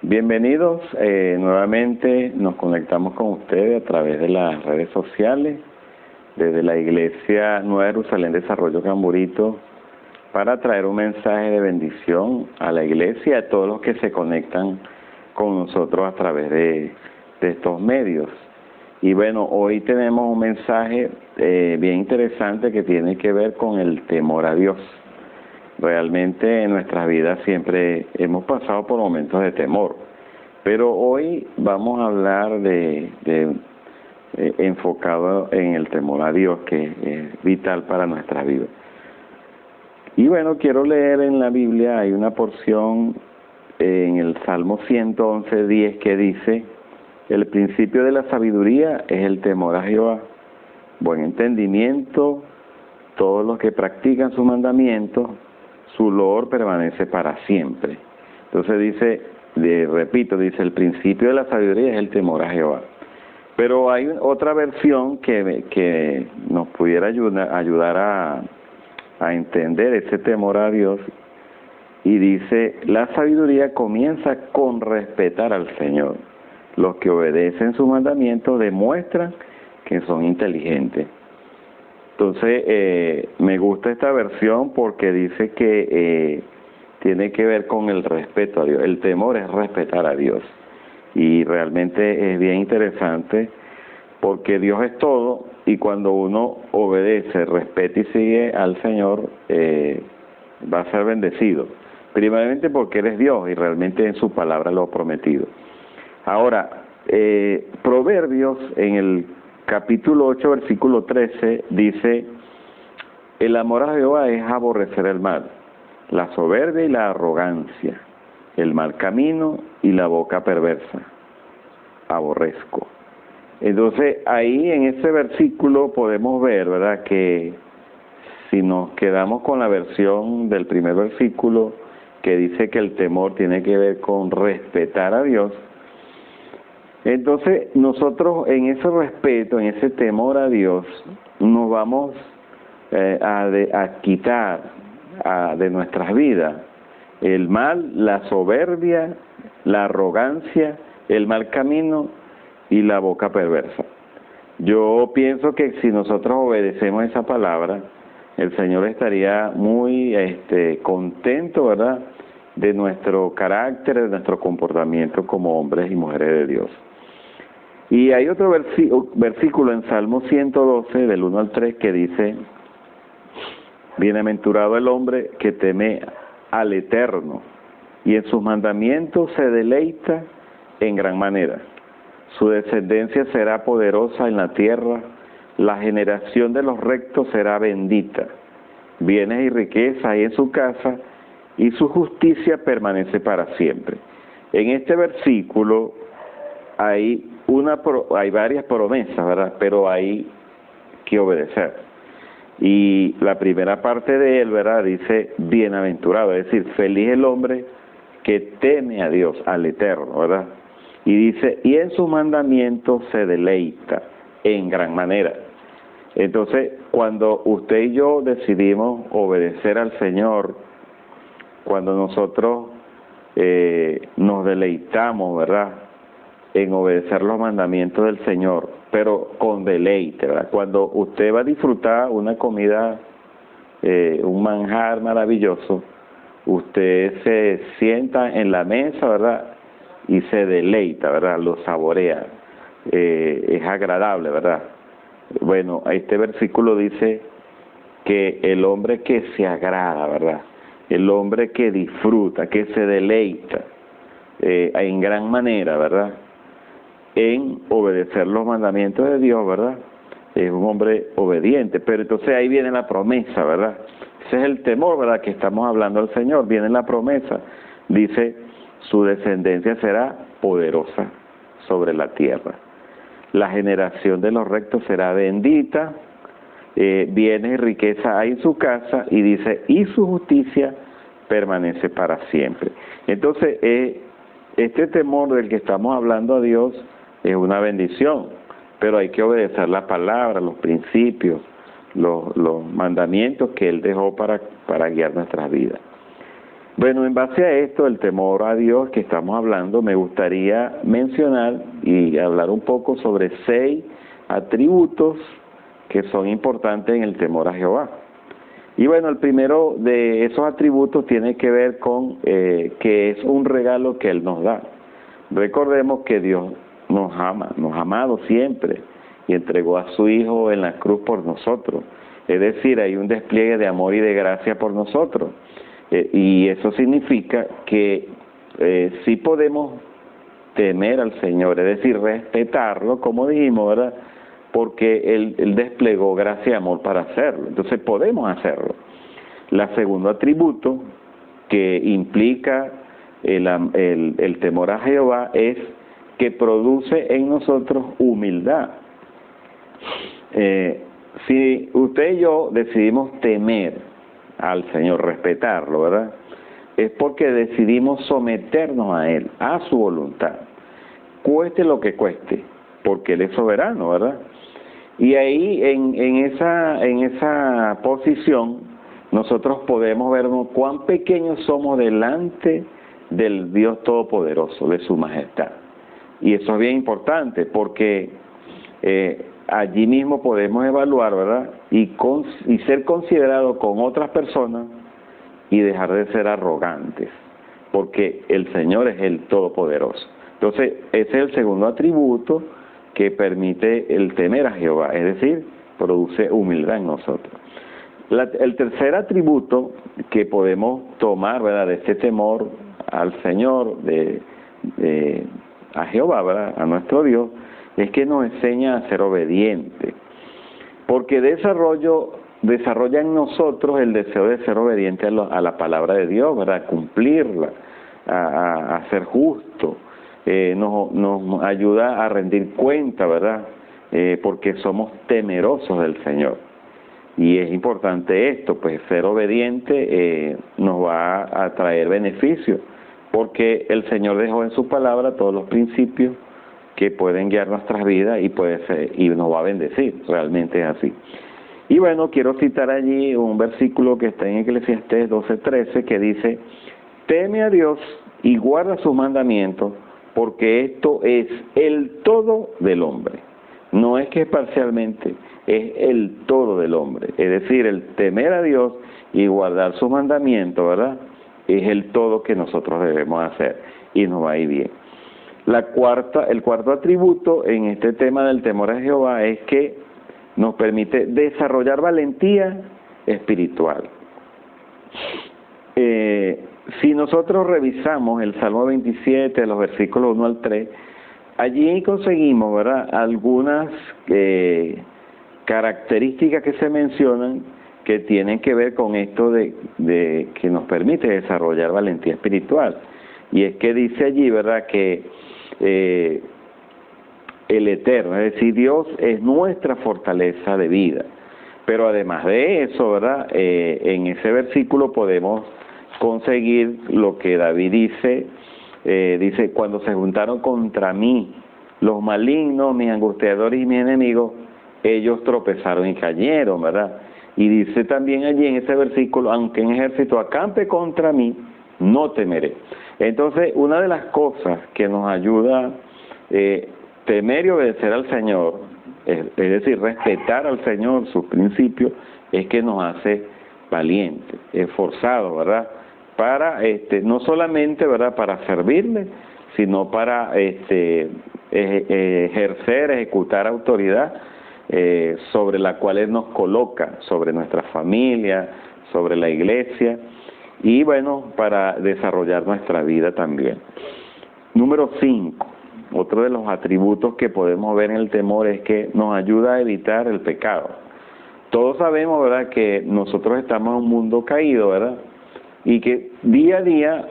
Bienvenidos, nuevamente nos conectamos con ustedes a través de las redes sociales, desde la Iglesia Nueva Jerusalén Desarrollo Camburito, para traer un mensaje de bendición a la Iglesia y a todos los que se conectan con nosotros a través de estos medios. Y bueno, hoy tenemos un mensaje bien interesante que tiene que ver con el temor a Dios. Realmente en nuestras vidas siempre hemos pasado por momentos de temor, pero hoy vamos a hablar enfocado en el temor a Dios, que es vital para nuestra vida. Y bueno, quiero leer en la Biblia, hay una porción en el Salmo 111:10 que dice: el principio de la sabiduría es el temor a Jehová, buen entendimiento, todos los que practican sus mandamientos, su loor permanece para siempre. Entonces dice, repito, dice, el principio de la sabiduría es el temor a Jehová. Pero hay otra versión que nos pudiera ayudar a entender ese temor a Dios, y dice: la sabiduría comienza con respetar al Señor. Los que obedecen sus mandamientos demuestran que son inteligentes. Entonces, me gusta esta versión porque dice que tiene que ver con el respeto a Dios. El temor es respetar a Dios. Y realmente es bien interesante porque Dios es todo, y cuando uno obedece, respeta y sigue al Señor, va a ser bendecido. Primeramente porque eres Dios y realmente en su palabra lo ha prometido. Ahora, Proverbios en el capítulo 8, versículo 13, dice: el amor a Jehová es aborrecer el mal, la soberbia y la arrogancia, el mal camino y la boca perversa, aborrezco. Entonces, ahí en ese versículo podemos ver, ¿verdad?, que si nos quedamos con la versión del primer versículo, que dice que el temor tiene que ver con respetar a Dios, entonces nosotros en ese respeto, en ese temor a Dios, nos vamos a quitar de nuestras vidas el mal, la soberbia, la arrogancia, el mal camino y la boca perversa. Yo pienso que si nosotros obedecemos esa palabra, el Señor estaría muy contento, ¿verdad?, de nuestro carácter, de nuestro comportamiento como hombres y mujeres de Dios. Y hay otro versículo en Salmo 112, del 1 al 3, que dice: bienaventurado el hombre que teme al Eterno, y en sus mandamientos se deleita en gran manera. Su descendencia será poderosa en la tierra, la generación de los rectos será bendita. Bienes y riquezas hay en su casa, y su justicia permanece para siempre. En este versículo hay varias promesas, ¿verdad?, pero hay que obedecer. Y la primera parte de él, ¿verdad?, dice bienaventurado, es decir, feliz el hombre que teme a Dios, al Eterno, ¿verdad? Y dice, y en sus mandamientos se deleita en gran manera. Entonces, cuando usted y yo decidimos obedecer al Señor, cuando nosotros nos deleitamos, ¿verdad?, en obedecer los mandamientos del Señor, pero con deleite, ¿verdad? Cuando usted va a disfrutar una comida, un manjar maravilloso, usted se sienta en la mesa, ¿verdad?, y se deleita, ¿verdad?, lo saborea, es agradable, ¿verdad? Bueno, este versículo dice que el hombre que se agrada, ¿verdad?, el hombre que disfruta, que se deleita en gran manera, ¿verdad?, en obedecer los mandamientos de Dios, ¿verdad?, es un hombre obediente. Pero entonces ahí viene la promesa, ¿verdad? Ese es el temor, ¿verdad?, que estamos hablando al Señor. Viene la promesa, dice: su descendencia será poderosa sobre la tierra, la generación de los rectos será bendita, bienes y riqueza hay en su casa, y dice, y su justicia permanece para siempre. Entonces, este temor del que estamos hablando a Dios es una bendición, pero hay que obedecer la palabra, los principios, los mandamientos que Él dejó para guiar nuestras vidas. Bueno, en base a esto, el temor a Dios que estamos hablando, me gustaría mencionar y hablar un poco sobre 6 atributos que son importantes en el temor a Jehová. Y bueno, el primero de esos atributos tiene que ver con que es un regalo que Él nos da. Recordemos que Dios nos ama, nos ha amado siempre y entregó a su Hijo en la cruz por nosotros. Es decir, hay un despliegue de amor y de gracia por nosotros. Y eso significa que sí podemos temer al Señor, es decir, respetarlo, como dijimos, ¿verdad? Porque Él desplegó gracia y amor para hacerlo. Entonces podemos hacerlo. El segundo atributo que implica el temor a Jehová es que produce en nosotros humildad. Si usted y yo decidimos temer al Señor, respetarlo, ¿verdad? Es porque decidimos someternos a Él, a su voluntad, cueste lo que cueste, porque Él es soberano, ¿verdad? Y ahí en esa posición nosotros podemos vernos cuán pequeños somos delante del Dios Todopoderoso, de su majestad. Y eso es bien importante porque allí mismo podemos evaluar, ¿verdad? Y ser considerados con otras personas y dejar de ser arrogantes, porque el Señor es el Todopoderoso. Entonces, ese es el segundo atributo que permite el temer a Jehová, es decir, produce humildad en nosotros. El tercer atributo que podemos tomar, ¿verdad?, de este temor al Señor, a Jehová, ¿verdad?, a nuestro Dios, es que nos enseña a ser obedientes, porque desarrolla en nosotros el deseo de ser obediente a la palabra de Dios, ¿verdad?, a cumplirla, a ser justo. Nos ayuda a rendir cuenta, ¿verdad?, porque somos temerosos del Señor. Y es importante esto, pues ser obediente nos va a traer beneficios, porque el Señor dejó en su palabra todos los principios que pueden guiar nuestras vidas y nos va a bendecir, realmente es así. Y bueno, quiero citar allí un versículo que está en Eclesiastés 12:13 que dice: teme a Dios y guarda sus mandamientos, porque esto es el todo del hombre. No es que es parcialmente, es el todo del hombre. Es decir, el temer a Dios y guardar sus mandamientos, ¿verdad?, es el todo que nosotros debemos hacer y nos va a ir bien. El cuarto atributo en este tema del temor a Jehová es que nos permite desarrollar valentía espiritual. Si nosotros revisamos el Salmo 27, los versículos 1 al 3, allí conseguimos, ¿verdad?, algunas características que se mencionan que tienen que ver con esto de que nos permite desarrollar valentía espiritual. Y es que dice allí, ¿verdad?, que el Eterno, es decir, Dios es nuestra fortaleza de vida. Pero además de eso, ¿verdad?, en ese versículo podemos conseguir lo que David dice, cuando se juntaron contra mí los malignos, mis angustiadores y mis enemigos, ellos tropezaron y cayeron, ¿verdad? Y dice también allí en ese versículo: aunque un ejército acampe contra mí, no temeré. Entonces, una de las cosas que nos ayuda temer y obedecer al Señor, es decir, respetar al Señor, sus principios, es que nos hace valientes, esforzados, ¿verdad?, para no solamente, ¿verdad?, para servirle, sino para ejecutar autoridad sobre la cual Él nos coloca, sobre nuestra familia, sobre la iglesia, y bueno, para desarrollar nuestra vida también. Número 5, otro de los atributos que podemos ver en el temor es que nos ayuda a evitar el pecado. Todos sabemos, ¿verdad?, que nosotros estamos en un mundo caído, ¿verdad?, y que día a día,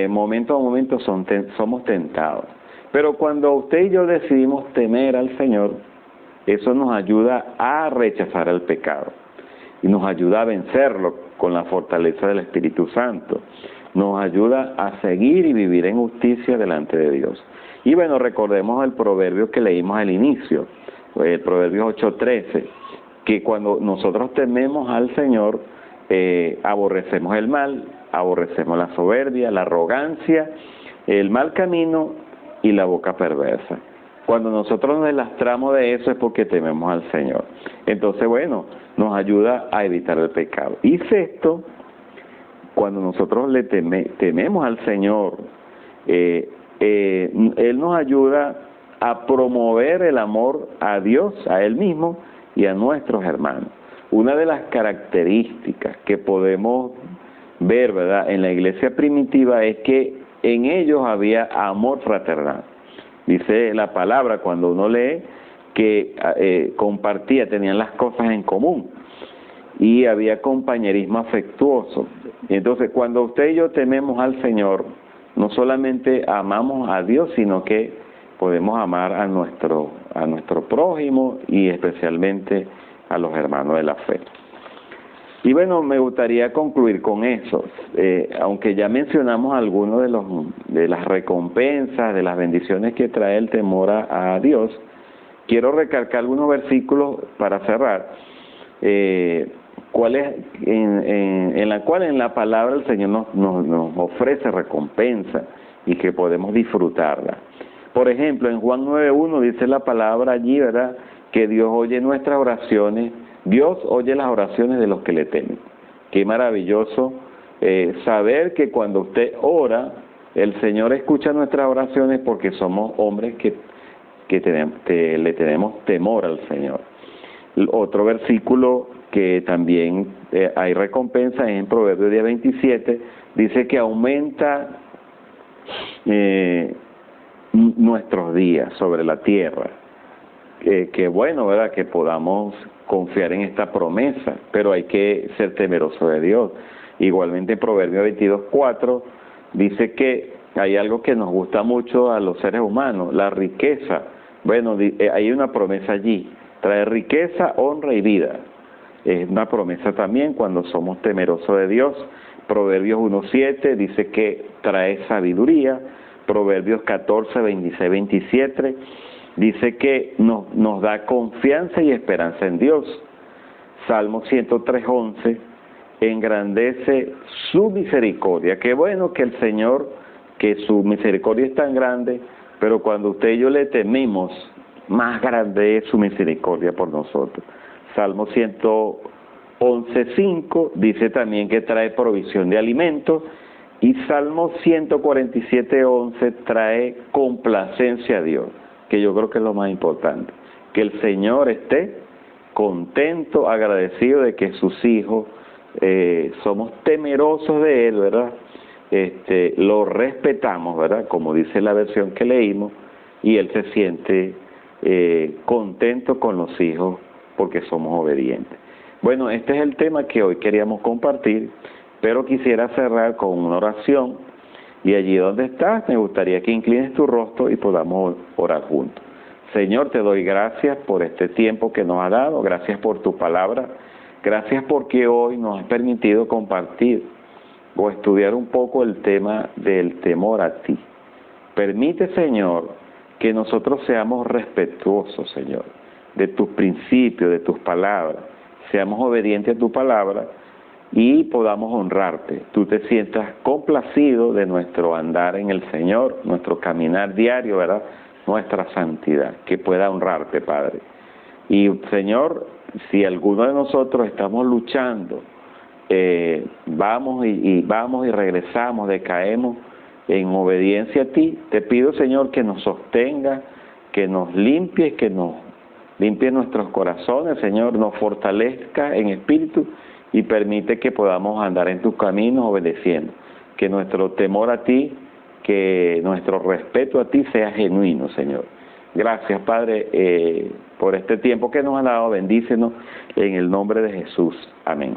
momento a momento somos tentados. Pero cuando usted y yo decidimos temer al Señor, eso nos ayuda a rechazar el pecado y nos ayuda a vencerlo con la fortaleza del Espíritu Santo. Nos ayuda a seguir y vivir en justicia delante de Dios. Y bueno, recordemos el proverbio que leímos al inicio, el Proverbios 8:13, que cuando nosotros tememos al Señor, aborrecemos el mal, aborrecemos la soberbia, la arrogancia, el mal camino y la boca perversa. Cuando nosotros nos lastramos de eso es porque tememos al Señor. Entonces, bueno, nos ayuda a evitar el pecado. Y sexto, cuando nosotros le tememos al Señor, Él nos ayuda a promover el amor a Dios, a Él mismo y a nuestros hermanos. Una de las características que podemos ver, ¿verdad?, en la iglesia primitiva es que en ellos había amor fraternal. Dice la palabra, cuando uno lee, que tenían las cosas en común y había compañerismo afectuoso. Entonces, cuando usted y yo tememos al Señor, no solamente amamos a Dios, sino que podemos amar a nuestro prójimo y especialmente a los hermanos de la fe. Y bueno, me gustaría concluir con eso, aunque ya mencionamos algunos de las recompensas, de las bendiciones que trae el temor a Dios. Quiero recalcar algunos versículos para cerrar, en la cual en la palabra el Señor nos ofrece recompensa y que podemos disfrutarla. Por ejemplo, en Juan 9:1 dice la palabra allí, ¿verdad?, que Dios oye nuestras oraciones. Dios oye las oraciones de los que le temen. Qué maravilloso saber que cuando usted ora, el Señor escucha nuestras oraciones porque somos hombres que le tenemos temor al Señor. Otro versículo que también hay recompensa es en Proverbios 10:27, dice que aumenta nuestros días sobre la tierra. Que bueno, ¿verdad?, que podamos confiar en esta promesa, pero hay que ser temeroso de Dios. Igualmente en Proverbios 22:4 dice que hay algo que nos gusta mucho a los seres humanos, la riqueza. Bueno, hay una promesa allí, trae riqueza, honra y vida. Es una promesa también cuando somos temerosos de Dios. Proverbios 1:7 dice que trae sabiduría. Proverbios 14:26-27 dice que nos da confianza y esperanza en Dios. Salmo 103:11 engrandece su misericordia. Qué bueno que el Señor, que su misericordia es tan grande, pero cuando usted y yo le tememos, más grande es su misericordia por nosotros. Salmo 111:5 dice también que trae provisión de alimentos. Y Salmo 147:11 trae complacencia a Dios, que yo creo que es lo más importante. Que el Señor esté contento, agradecido de que sus hijos somos temerosos de Él, ¿verdad? Lo respetamos, ¿verdad?, como dice la versión que leímos, y Él se siente contento con los hijos porque somos obedientes. Bueno, este es el tema que hoy queríamos compartir, pero quisiera cerrar con una oración, y allí donde estás me gustaría que inclines tu rostro y podamos orar juntos. Señor, te doy gracias por este tiempo que nos has dado, gracias por tu palabra, gracias porque hoy nos has permitido compartir o estudiar un poco el tema del temor a ti. Permite, Señor, que nosotros seamos respetuosos, Señor, de tus principios, de tus palabras, seamos obedientes a tu palabra y podamos honrarte. Tú te sientas complacido de nuestro andar en el Señor, nuestro caminar diario, ¿verdad?, nuestra santidad, que pueda honrarte, Padre. Y, Señor, si alguno de nosotros estamos luchando, vamos y regresamos, decaemos en obediencia a ti, te pido, Señor, que nos sostenga, que nos limpies, que nos limpie nuestros corazones, Señor, nos fortalezca en espíritu y permite que podamos andar en tus caminos obedeciendo. Que nuestro temor a ti, que nuestro respeto a ti sea genuino, Señor. Gracias, Padre, por este tiempo que nos has dado. Bendícenos en el nombre de Jesús. Amén.